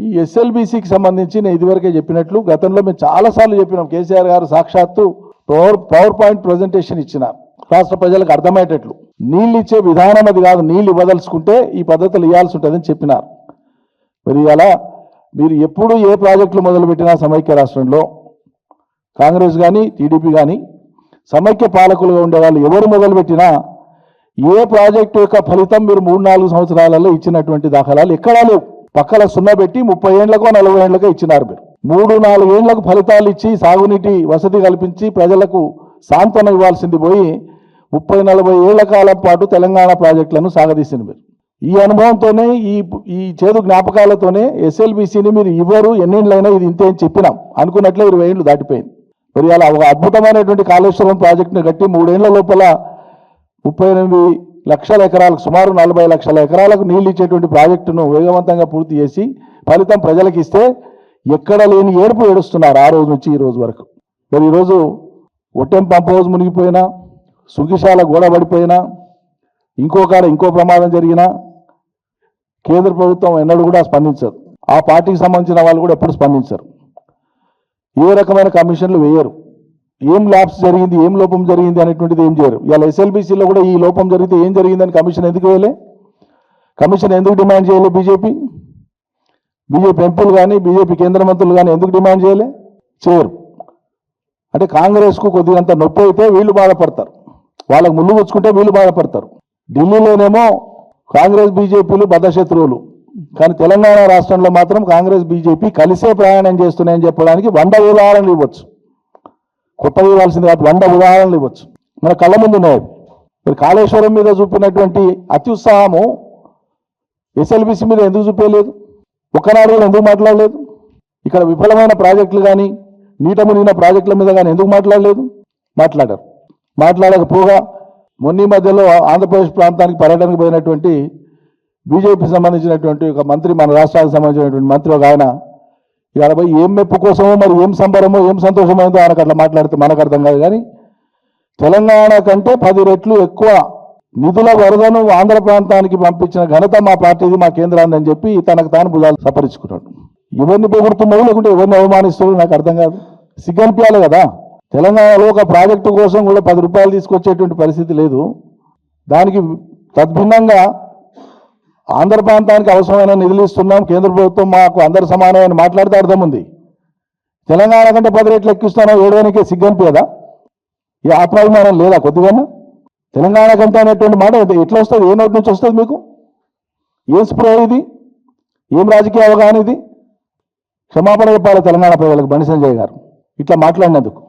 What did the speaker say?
ఈ ఎస్ఎల్బీసీకి సంబంధించి నేను ఇదివరకే చెప్పినట్లు గతంలో మేము చాలాసార్లు చెప్పినాం. కేసీఆర్ గారు సాక్షాత్తు పవర్ పాయింట్ ప్రజెంటేషన్ ఇచ్చినారు రాష్ట్ర ప్రజలకు అర్థమయ్యేటట్లు. నీళ్ళు ఇచ్చే విధానం అది కాదు, నీళ్ళు ఇవ్వదలుచుకుంటే ఈ పద్ధతులు ఇవ్వాల్సి ఉంటుందని చెప్పినారు. మరి అలా మీరు ఎప్పుడు ఏ ప్రాజెక్టులు మొదలుపెట్టినా సమైక్య రాష్ట్రంలో కాంగ్రెస్ కానీ టీడీపీ కానీ సమైక్య పాలకులుగా ఉండేవాళ్ళు ఎవరు మొదలుపెట్టినా ఏ ప్రాజెక్టు యొక్క ఫలితం మీరు 3-4 సంవత్సరాలలో ఇచ్చినటువంటి దాఖలాలు ఎక్కడా లేవు. పక్కల సున్నా పెట్టి 30 ఏళ్లకో 40 ఏళ్లకో ఇచ్చినారు. మీరు 3-4 ఏళ్లకు ఫలితాలు ఇచ్చి సాగునీటి వసతి కల్పించి ప్రజలకు సాంత్వన ఇవ్వాల్సింది పోయి 30-40 ఏళ్ల కాలం పాటు తెలంగాణ ప్రాజెక్టులను సాగదీసింది. మీరు ఈ అనుభవంతోనే ఈ చేదు జ్ఞాపకాలతోనే ఎస్ఎల్బీసీని మీరు ఇవ్వరు, ఎన్నేళ్ళైనా ఇది ఇంతే అని చెప్పినాం. అనుకున్నట్లే 20 ఏళ్ళు దాటిపోయింది. మరి అలా ఒక అద్భుతమైనటువంటి కాళేశ్వరం ప్రాజెక్టును కట్టి 3 ఏళ్ల లోపల 38 లక్షల ఎకరాలకు సుమారు 40 లక్షల ఎకరాలకు నీళ్ళు ఇచ్చేటువంటి ప్రాజెక్టును వేగవంతంగా పూర్తి చేసి ఫలితం ప్రజలకు ఇస్తే ఎక్కడ లేని ఏడుపు ఏడుస్తున్నారు ఆ రోజు నుంచి ఈ రోజు వరకు. మరి ఈరోజు ఒట్టెం పంప్ హౌస్ మునిగిపోయినా, సుంకిశాల గోడ పడిపోయినా, ఇంకో ప్రమాదం జరిగినా కేంద్ర ప్రభుత్వం ఎన్నడూ కూడా స్పందించరు. ఆ పార్టీకి సంబంధించిన వాళ్ళు కూడా ఎప్పుడు స్పందించరు. ఏ రకమైన కమిషన్లు వేయరు. ఏం ల్యాబ్స్ జరిగింది, ఏం లోపం జరిగింది అనేటువంటిది ఏం చేయరు. ఇలా ఎస్ఎల్బీసీలో కూడా ఈ లోపం జరిగితే ఏం జరిగిందని కమిషన్ ఎందుకు వేయలే? కమిషన్ ఎందుకు డిమాండ్ చేయలే? బీజేపీ ఎంపీలు కానీ బీజేపీ కేంద్ర మంత్రులు కానీ ఎందుకు డిమాండ్ చేయలే? చేయరు. అంటే కాంగ్రెస్కు కొద్దిగంత నొప్పి అయితే వీళ్ళు బాధపడతారు, వాళ్ళకు ముళ్ళు గుచ్చుకుంటే వీళ్ళు బాధపడతారు. ఢిల్లీలోనేమో కాంగ్రెస్ బీజేపీలు బద్ధశత్రువులు, కానీ తెలంగాణ రాష్ట్రంలో మాత్రం కాంగ్రెస్ బీజేపీ కలిసే ప్రయాణం చేస్తున్నాయని చెప్పడానికి 100 ఉదాహరణలు ఇవ్వచ్చు. కొత్తగా ఇవ్వాల్సింది కాదు, 100 ఉదాహరణలు ఇవ్వచ్చు. మన కళ్ళ ముందు ఉన్నాయి. మరి కాళేశ్వరం మీద చూపినటువంటి అత్యుత్సాహము ఎస్ఎల్బీసీ మీద ఎందుకు చూపించలేదు? ఒక్కనాడు కూడా ఎందుకు మాట్లాడలేదు? ఇక్కడ విఫలమైన ప్రాజెక్టులు కానీ నీట మునిగిన ప్రాజెక్టుల మీద కానీ ఎందుకు మాట్లాడలేదు? మాట్లాడకపోగా మొన్న మధ్యలో ఆంధ్రప్రదేశ్ ప్రాంతానికి పర్యటనకు పోయినటువంటి బీజేపీకి సంబంధించినటువంటి ఒక మంత్రి, మన రాష్ట్రానికి సంబంధించినటువంటి మంత్రి ఒక ఆయన ఇవాళ పోయి ఏం మెప్పు కోసమో మరి ఏం సంబరమో ఏం సంతోషమైందో ఆయనకు అట్లా మాట్లాడితే మనకు అర్థం కాదు. కానీ తెలంగాణ కంటే 10 రెట్లు ఎక్కువ నిధుల వరదను ఆంధ్ర ప్రాంతానికి పంపించిన ఘనత మా పార్టీది, మా కేంద్రాన్ని అని చెప్పి తనకు తాను భుజాలు సపరించుకున్నాడు. ఎవరిని పొగుడుతున్నావు లేకుంటే ఎవరిని అవమానిస్తున్నావు నాకు అర్థం కాదు. సిగ్గనిపించాలి కదా. తెలంగాణలో ఒక ప్రాజెక్టు కోసం కూడా 10 రూపాయలు తీసుకొచ్చేటువంటి పరిస్థితి లేదు. దానికి తద్భిన్నంగా ఆంధ్ర ప్రాంతానికి అవసరమైన నిధులు ఇస్తున్నాం, కేంద్ర ప్రభుత్వం మాకు అందరు సమానమని మాట్లాడితే అర్థం ఉంది. తెలంగాణ కంటే 10 రెట్లు ఎక్కిస్తున్నాం ఏడవనికే సిగ్గనిపించదా? ఈ ఆత్మాభిమానం లేదా కొద్దిగా? తెలంగాణ కంటే అనేటువంటి మాట ఎట్లా వస్తుంది? ఏ నోటి నుంచి వస్తుంది మీకు? ఏం స్ప్రో ఇది? ఏం రాజకీయ అవగాహన ఇది? క్షమాపణ చెప్పాలి తెలంగాణ ప్రజలకు బండి సంజయ్ గారు ఇట్లా మాట్లాడినందుకు.